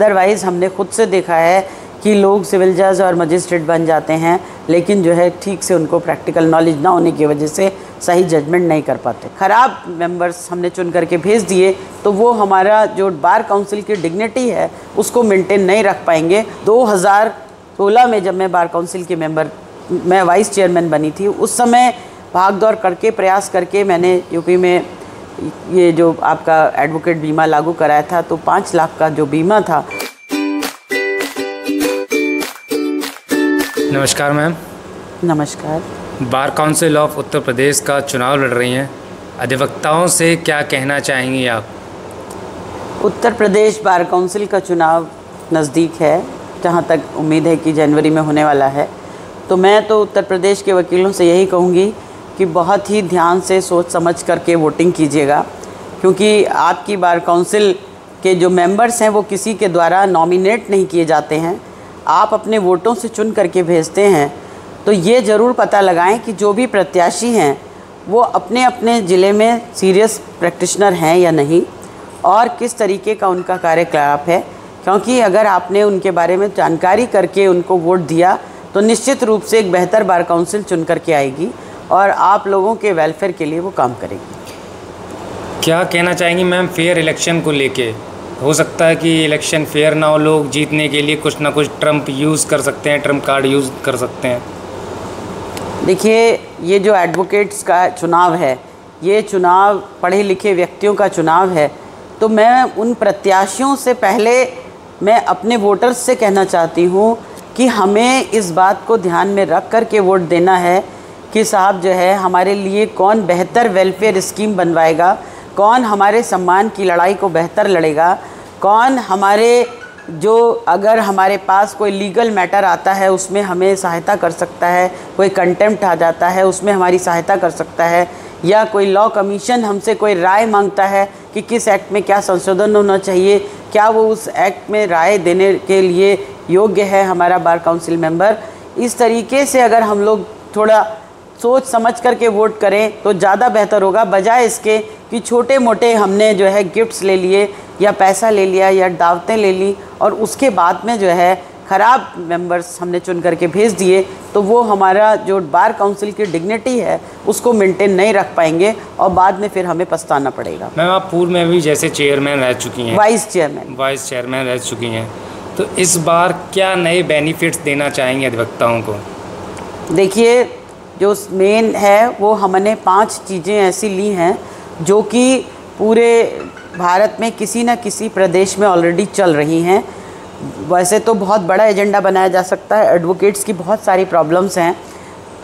Otherwise हमने खुद से देखा है कि लोग सिविल जज और मजिस्ट्रेट बन जाते हैं, लेकिन जो है ठीक से उनको प्रैक्टिकल नॉलेज ना होने की वजह से सही जजमेंट नहीं कर पाते। ख़राब मेंबर्स हमने चुन करके भेज दिए तो वो हमारा जो बार काउंसिल की डिग्निटी है उसको मेंटेन नहीं रख पाएंगे। 2016 में जब मैं बार काउंसिल के मैं वाइस चेयरमैन बनी थी, उस समय भाग दौड़ करके प्रयास करके मैंने यूपी में ये जो आपका एडवोकेट बीमा लागू कराया था, तो 5 लाख का जो बीमा था। नमस्कार मैम। नमस्कार। Bar council of Uttar Pradesh का चुनाव लड़ रही हैं, अधिवक्ताओं से क्या कहना चाहेंगी आप? उत्तर प्रदेश बार काउंसिल का चुनाव नज़दीक है, जहाँ तक उम्मीद है कि जनवरी में होने वाला है। तो मैं तो उत्तर प्रदेश के वकीलों से यही कहूँगी कि बहुत ही ध्यान से सोच समझ करके वोटिंग कीजिएगा, क्योंकि आपकी बार काउंसिल के जो मेंबर्स हैं वो किसी के द्वारा नॉमिनेट नहीं किए जाते हैं, आप अपने वोटों से चुन करके भेजते हैं। तो ये ज़रूर पता लगाएं कि जो भी प्रत्याशी हैं वो अपने अपने ज़िले में सीरियस प्रैक्टिशनर हैं या नहीं, और किस तरीके का उनका कार्यकलाप है, क्योंकि अगर आपने उनके बारे में जानकारी करके उनको वोट दिया तो निश्चित रूप से एक बेहतर बार काउंसिल चुन करके आएगी और आप लोगों के वेलफेयर के लिए वो काम करेगी। क्या कहना चाहेंगी मैम फेयर इलेक्शन को लेके? हो सकता है कि इलेक्शन फेयर ना हो, लोग जीतने के लिए कुछ ना कुछ ट्रम्प यूज़ कर सकते हैं, ट्रम्प कार्ड यूज़ कर सकते हैं। देखिए, ये जो एडवोकेट्स का चुनाव है, ये चुनाव पढ़े लिखे व्यक्तियों का चुनाव है। तो मैं उन प्रत्याशियों से पहले मैं अपने वोटर्स से कहना चाहती हूँ कि हमें इस बात को ध्यान में रख कर के वोट देना है कि साहब जो है हमारे लिए कौन बेहतर वेलफेयर स्कीम बनवाएगा, कौन हमारे सम्मान की लड़ाई को बेहतर लड़ेगा, कौन हमारे जो अगर हमारे पास कोई लीगल मैटर आता है उसमें हमें सहायता कर सकता है, कोई कंटेम्प्ट आ जाता है उसमें हमारी सहायता कर सकता है, या कोई लॉ कमीशन हमसे कोई राय मांगता है कि किस एक्ट में क्या संशोधन होना चाहिए, क्या वो उस एक्ट में राय देने के लिए योग्य है हमारा बार काउंसिल मेंबर। इस तरीके से अगर हम लोग थोड़ा सोच समझ करके वोट करें तो ज़्यादा बेहतर होगा, बजाय इसके कि छोटे मोटे हमने जो है गिफ्ट्स ले लिए या पैसा ले लिया या दावतें ले ली और उसके बाद में जो है ख़राब मेंबर्स हमने चुन करके भेज दिए, तो वो हमारा जो बार काउंसिल की डिग्निटी है उसको मेंटेन नहीं रख पाएंगे और बाद में फिर हमें पछताना पड़ेगा। मैम, आप पूर्व में भी जैसे चेयरमैन रह चुकी हैं, वाइस चेयरमैन रह चुकी हैं, तो इस बार क्या नए बेनिफिट्स देना चाहेंगे अधिवक्ताओं को? देखिए, जो मेन है वो हमने 5 चीज़ें ऐसी ली हैं जो कि पूरे भारत में किसी न किसी प्रदेश में ऑलरेडी चल रही हैं। वैसे तो बहुत बड़ा एजेंडा बनाया जा सकता है, एडवोकेट्स की बहुत सारी प्रॉब्लम्स हैं,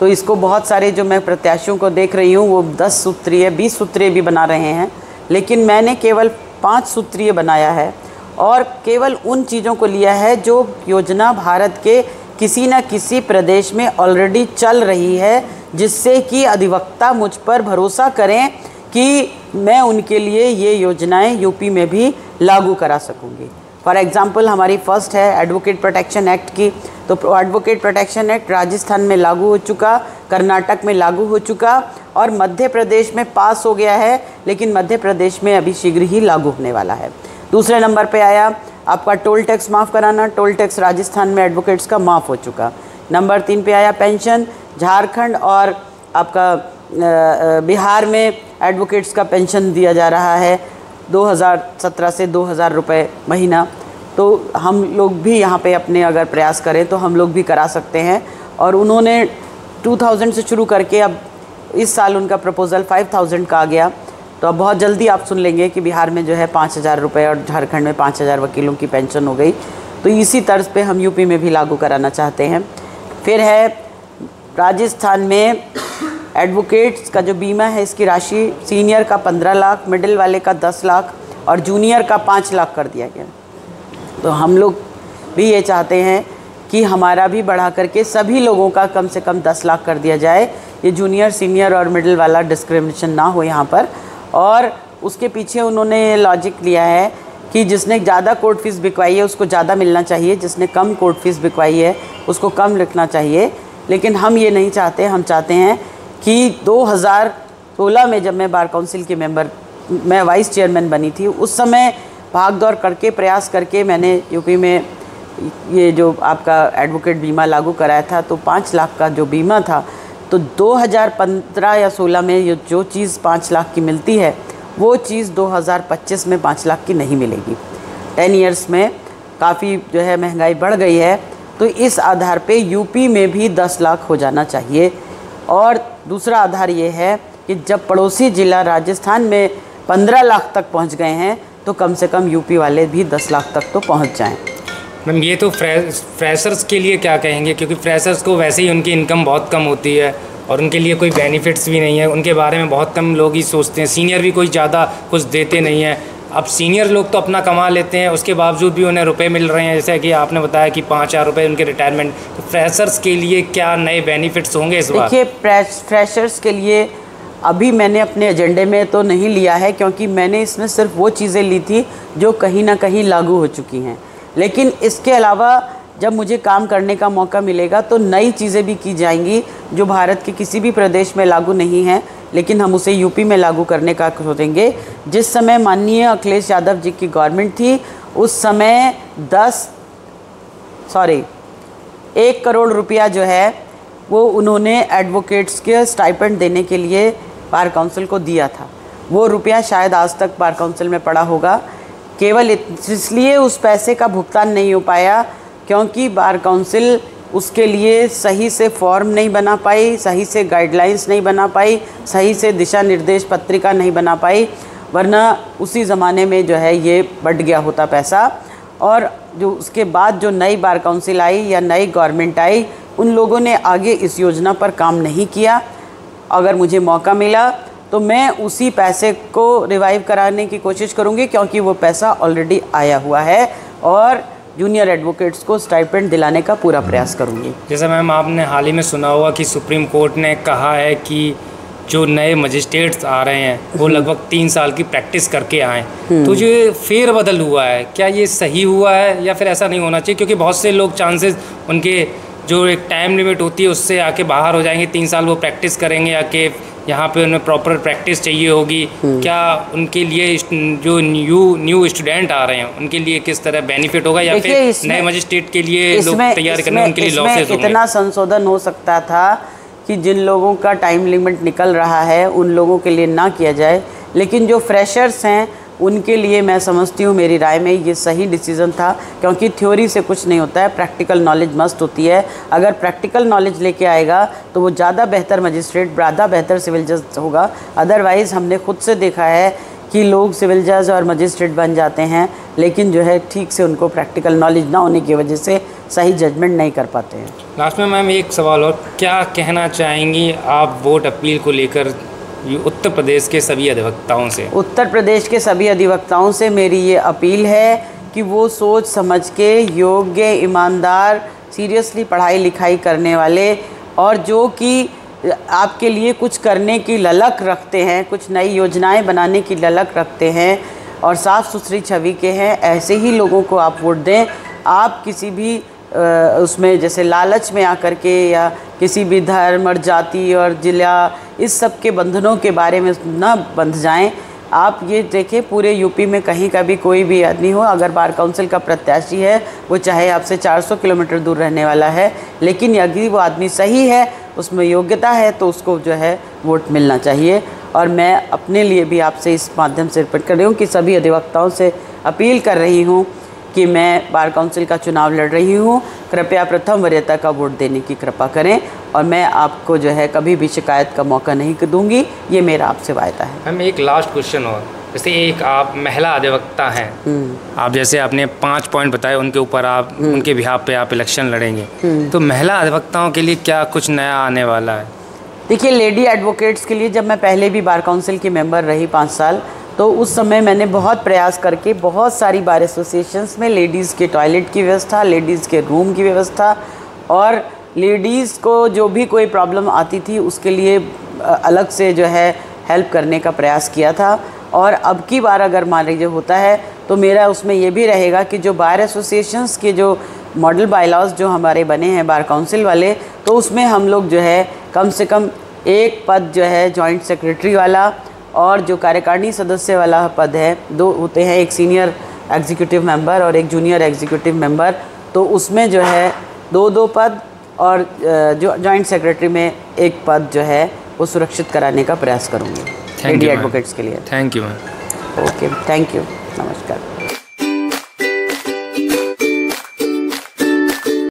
तो इसको बहुत सारे जो मैं प्रत्याशियों को देख रही हूँ वो 10 सूत्रीय 20 सूत्रीय भी बना रहे हैं, लेकिन मैंने केवल 5 सूत्रीय बनाया है और केवल उन चीज़ों को लिया है जो योजना भारत के किसी न किसी प्रदेश में ऑलरेडी चल रही है, जिससे कि अधिवक्ता मुझ पर भरोसा करें कि मैं उनके लिए ये योजनाएं यूपी में भी लागू करा सकूंगी। फॉर एग्ज़ाम्पल, हमारी फर्स्ट है एडवोकेट प्रोटेक्शन एक्ट की। तो एडवोकेट प्रोटेक्शन एक्ट राजस्थान में लागू हो चुका, कर्नाटक में लागू हो चुका और मध्य प्रदेश में पास हो गया है, लेकिन मध्य प्रदेश में अभी शीघ्र ही लागू होने वाला है। दूसरे नंबर पे आया आपका टोल टैक्स माफ़ कराना। टोल टैक्स राजस्थान में एडवोकेट्स का माफ़ हो चुका। नंबर 3 पे आया पेंशन। झारखंड और आपका बिहार में एडवोकेट्स का पेंशन दिया जा रहा है 2017 से 2000 रुपये महीना। तो हम लोग भी यहाँ पे अपने अगर प्रयास करें तो हम लोग भी करा सकते हैं। और उन्होंने 2000 से शुरू करके अब इस साल उनका प्रपोज़ल 5000 का आ गया। तो अब बहुत जल्दी आप सुन लेंगे कि बिहार में जो है 5000 रुपये और झारखंड में 5000 वकीलों की पेंशन हो गई। तो इसी तर्ज पे हम यूपी में भी लागू कराना चाहते हैं। फिर है राजस्थान में एडवोकेट्स का जो बीमा है, इसकी राशि सीनियर का 15 लाख, मिडिल वाले का 10 लाख और जूनियर का 5 लाख कर दिया गया। तो हम लोग भी ये चाहते हैं कि हमारा भी बढ़ा करके सभी लोगों का कम से कम 10 लाख कर दिया जाए। ये जूनियर, सीनियर और मिडिल वाला डिस्क्रिमिनेशन ना हो यहाँ पर। और उसके पीछे उन्होंने ये लॉजिक लिया है कि जिसने ज़्यादा कोर्ट फीस बिकवाई है उसको ज़्यादा मिलना चाहिए, जिसने कम कोर्ट फीस बिकवाई है उसको कम लिखना चाहिए। लेकिन हम ये नहीं चाहते। हम चाहते हैं कि 2016 में जब मैं बार काउंसिल के मैं वाइस चेयरमैन बनी थी, उस समय भाग दौड़ करके प्रयास करके मैंने यूपी में ये जो आपका एडवोकेट बीमा लागू कराया था, तो 5 लाख का जो बीमा था, तो 2015 या 16 में ये जो चीज़ 5 लाख की मिलती है वो चीज़ 2025 में 5 लाख की नहीं मिलेगी। 10 इयर्स में काफ़ी जो है महंगाई बढ़ गई है, तो इस आधार पे यूपी में भी 10 लाख हो जाना चाहिए। और दूसरा आधार ये है कि जब पड़ोसी ज़िला राजस्थान में 15 लाख तक पहुंच गए हैं, तो कम से कम यूपी वाले भी 10 लाख तक तो पहुंच जाएं। मैम, ये तो फ्रेशर्स के लिए क्या कहेंगे, क्योंकि फ्रेशर्स को वैसे ही उनकी इनकम बहुत कम होती है और उनके लिए कोई बेनिफिट्स भी नहीं है, उनके बारे में बहुत कम लोग ही सोचते हैं, सीनियर भी कोई ज़्यादा कुछ देते नहीं हैं। अब सीनियर लोग तो अपना कमा लेते हैं, उसके बावजूद भी उन्हें रुपए मिल रहे हैं, जैसे कि आपने बताया कि 5,000 रुपये उनके रिटायरमेंट। तो फ्रेशर्स के लिए क्या नए बेनिफिट्स होंगे इस बार? देखिए, फ्रेशर्स के लिए अभी मैंने अपने एजेंडे में तो नहीं लिया है, क्योंकि मैंने इसमें सिर्फ वो चीज़ें ली थी जो कहीं ना कहीं लागू हो चुकी हैं। लेकिन इसके अलावा जब मुझे काम करने का मौका मिलेगा तो नई चीज़ें भी की जाएंगी जो भारत के किसी भी प्रदेश में लागू नहीं हैं, लेकिन हम उसे यूपी में लागू करने का सोचेंगे। जिस समय माननीय अखिलेश यादव जी की गवर्नमेंट थी, उस समय 1 करोड़ रुपया जो है वो उन्होंने एडवोकेट्स के स्टाइपेंड देने के लिए बार काउंसिल को दिया था। वो रुपया शायद आज तक बार काउंसिल में पड़ा होगा, केवल इसलिए उस पैसे का भुगतान नहीं हो पाया क्योंकि बार काउंसिल उसके लिए सही से फॉर्म नहीं बना पाई, सही से गाइडलाइंस नहीं बना पाई, सही से दिशा निर्देश पत्रिका नहीं बना पाई, वरना उसी ज़माने में जो है ये बढ़ गया होता पैसा। और जो उसके बाद जो नई बार काउंसिल आई या नई गवर्नमेंट आई, उन लोगों ने आगे इस योजना पर काम नहीं किया। अगर मुझे मौका मिला तो मैं उसी पैसे को रिवाइव कराने की कोशिश करूंगी, क्योंकि वो पैसा ऑलरेडी आया हुआ है, और जूनियर एडवोकेट्स को स्टाइपेंड दिलाने का पूरा प्रयास करूंगी। जैसे मैम, आपने हाल ही में सुना होगा कि सुप्रीम कोर्ट ने कहा है कि जो नए मजिस्ट्रेट्स आ रहे हैं वो लगभग 3 साल की प्रैक्टिस करके आएँ। तो जो फेरबदल हुआ है, क्या ये सही हुआ है या फिर ऐसा नहीं होना चाहिए? क्योंकि बहुत से लोग चांसेस उनके जो एक टाइम लिमिट होती है उससे आके बाहर हो जाएंगे, 3 साल वो प्रैक्टिस करेंगे आके, यहाँ पे उन्हें प्रॉपर प्रैक्टिस चाहिए होगी। क्या उनके लिए जो न्यू स्टूडेंट आ रहे हैं उनके लिए किस तरह बेनिफिट होगा, या फिर नए मजिस्ट्रेट के लिए लोग तैयार करने उनके लिए लॉसेस होंगे? इतना संशोधन हो सकता था कि जिन लोगों का टाइम लिमिट निकल रहा है उन लोगों के लिए ना किया जाए, लेकिन जो फ्रेशर्स हैं उनके लिए मैं समझती हूँ, मेरी राय में ये सही डिसीज़न था, क्योंकि थ्योरी से कुछ नहीं होता है, प्रैक्टिकल नॉलेज मस्ट होती है। अगर प्रैक्टिकल नॉलेज लेके आएगा तो वो ज़्यादा बेहतर मजिस्ट्रेट, ज़्यादा बेहतर सिविल जज होगा। अदरवाइज़ हमने खुद से देखा है कि लोग सिविल जज और मजिस्ट्रेट बन जाते हैं, लेकिन जो है ठीक से उनको प्रैक्टिकल नॉलेज ना होने की वजह से सही जजमेंट नहीं कर पाते हैं। लास्ट में मैम एक सवाल और, क्या कहना चाहेंगी आप वोट अपील को लेकर उत्तर प्रदेश के सभी अधिवक्ताओं से? उत्तर प्रदेश के सभी अधिवक्ताओं से मेरी ये अपील है कि वो सोच समझ के योग्य, ईमानदार, सीरियसली पढ़ाई लिखाई करने वाले और जो कि आपके लिए कुछ करने की ललक रखते हैं, कुछ नई योजनाएं बनाने की ललक रखते हैं और साफ़ सुथरी छवि के हैं, ऐसे ही लोगों को आप वोट दें। आप किसी भी उसमें जैसे लालच में आकर के या किसी भी धर्म और जाति और जिला इस सब के बंधनों के बारे में ना बंध जाएं। आप ये देखें, पूरे यूपी में कहीं का भी कोई भी आदमी हो, अगर बार काउंसिल का प्रत्याशी है, वो चाहे आपसे 400 किलोमीटर दूर रहने वाला है, लेकिन यदि वो आदमी सही है, उसमें योग्यता है, तो उसको जो है वोट मिलना चाहिए। और मैं अपने लिए भी आपसे इस माध्यम से रिपोर्ट कर रही हूँ कि सभी अधिवक्ताओं से अपील कर रही हूँ कि मैं बार काउंसिल का चुनाव लड़ रही हूँ, कृपया प्रथम वरीयता का वोट देने की कृपा करें और मैं आपको जो है कभी भी शिकायत का मौका नहीं दूंगी, ये मेरा आपसे वायदा है। मैम एक लास्ट क्वेश्चन और, जैसे एक आप महिला अधिवक्ता हैं, आप जैसे आपने 5 पॉइंट बताए, उनके ऊपर आप उनके बिहाफ पे आप इलेक्शन लड़ेंगे, तो महिला अधिवक्ताओं के लिए क्या कुछ नया आने वाला है? देखिए, लेडी एडवोकेट्स के लिए जब मैं पहले भी बार काउंसिल की मेंबर रही 5 साल, तो उस समय मैंने बहुत प्रयास करके बहुत सारी बार एसोसिएशंस में लेडीज़ के टॉयलेट की व्यवस्था, लेडीज़ के रूम की व्यवस्था और लेडीज़ को जो भी कोई प्रॉब्लम आती थी उसके लिए अलग से जो है हेल्प करने का प्रयास किया था। और अब की बार अगर मान लीजिए होता है तो मेरा उसमें ये भी रहेगा कि जो बार एसोसिएशंस के जो मॉडल बायलॉज जो हमारे बने हैं बार काउंसिल वाले, तो उसमें हम लोग जो है कम से कम एक पद जो है जॉइंट सेक्रेटरी वाला और जो कार्यकारिणी सदस्य वाला पद है, 2 होते हैं, एक सीनियर एग्जीक्यूटिव मेंबर और एक जूनियर एग्जीक्यूटिव मेंबर, तो उसमें जो है 2-2 पद और जो जॉइंट सेक्रेटरी में एक पद जो है वो सुरक्षित कराने का प्रयास करूँगी लेडी एडवोकेट्स के लिए। Thank you ma'am. Okay, thank you, नमस्कार।